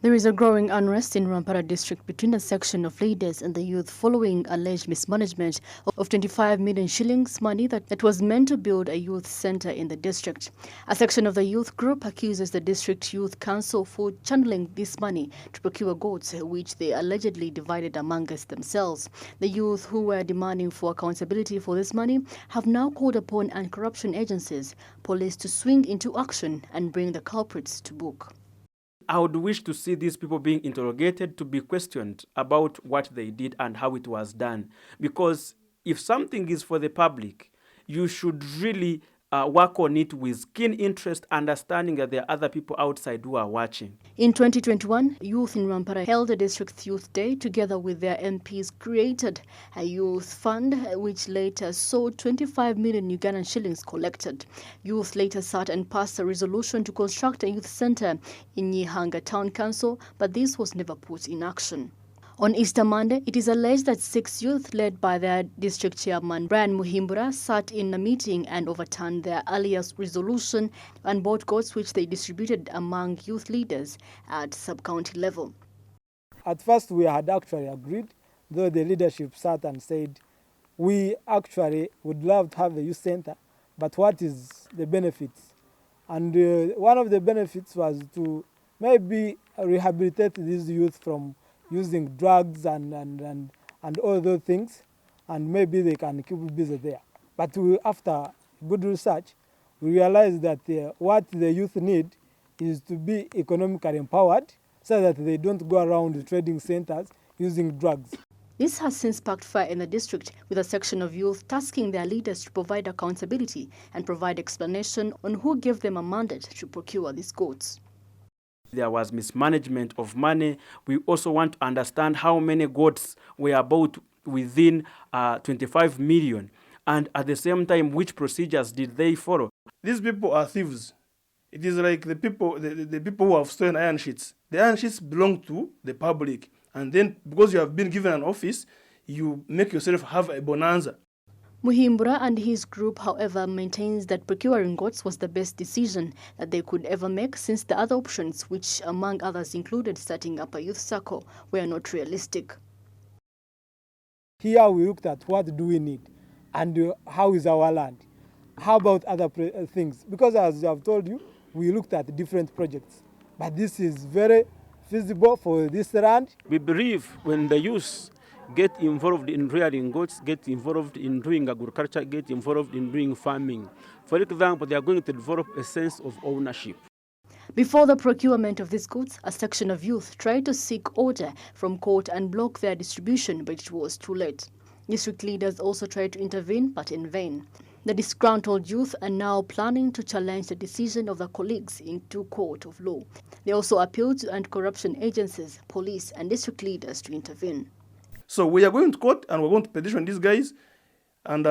There is a growing unrest in Rwampara district between a section of leaders and the youth following alleged mismanagement of 25 million shillings money that was meant to build a youth center in the district. A section of the youth group accuses the district youth council for channeling this money to procure goats, which they allegedly divided amongst themselves. The youth who were demanding for accountability for this money have now called upon anti-corruption agencies, police to swing into action and bring the culprits to book. I would wish to see these people being interrogated, to be questioned about what they did and how it was done. Because if something is for the public, you should really work on it with keen interest, understanding that there are other people outside who are watching. In 2021, youth in Rwampara held a district youth day. Together with their MPs, created a youth fund, which later saw 25 million Ugandan shillings collected. Youth later sat and passed a resolution to construct a youth center in Nyihanga Town Council, but this was never put in action. On Easter Monday, it is alleged that 6 youth, led by their district chairman Brian Muhimbura, sat in a meeting and overturned their earlier resolution and bought goats which they distributed among youth leaders at sub-county level. At first, we had actually agreed, though the leadership sat and said, we actually would love to have a youth center, but what is the benefits? And one of the benefits was to maybe rehabilitate these youth from using drugs and all those things, and maybe they can keep busy there. But after good research, we realized that what the youth need is to be economically empowered so that they don't go around trading centers using drugs. This has since sparked fire in the district, with a section of youth tasking their leaders to provide accountability and provide explanation on who gave them a mandate to procure these goats. There was mismanagement of money. We also want to understand how many goats were bought within 25 million. And at the same time, which procedures did they follow? These people are thieves. It is like the people who have stolen iron sheets. The iron sheets belong to the public. And then because you have been given an office, you make yourself have a bonanza. Muhimbura and his group, however, maintains that procuring goats was the best decision that they could ever make, since the other options, which among others included starting up a youth circle, were not realistic. Here we looked at what do we need and how is our land. How about other things? Because as I've told you, we looked at different projects. But this is very feasible for this land. We believe when the youth get involved in rearing goats, get involved in doing agriculture, get involved in doing farming. For example, they are going to develop a sense of ownership. Before the procurement of these goods, a section of youth tried to seek order from court and block their distribution, but it was too late. District leaders also tried to intervene, but in vain. The disgruntled youth are now planning to challenge the decision of their colleagues into court of law. They also appealed to anti-corruption agencies, police, and district leaders to intervene. So we are going to court and we're going to petition these guys, and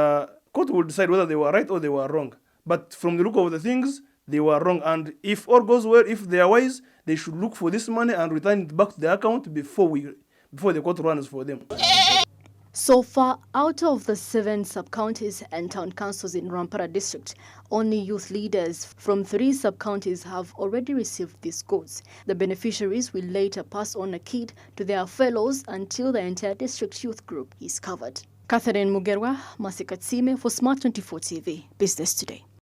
court will decide whether they were right or they were wrong. But from the look of the things, they were wrong. And if all goes well, if they are wise, they should look for this money and return it back to the account before the court runs for them. So far, out of the 7 sub-counties and town councils in Rwampara district, only youth leaders from 3 sub-counties have already received these goats. The beneficiaries will later pass on a kit to their fellows until the entire district youth group is covered. Catherine Mugerwa, Masikatsime for Smart 24 TV, Business Today.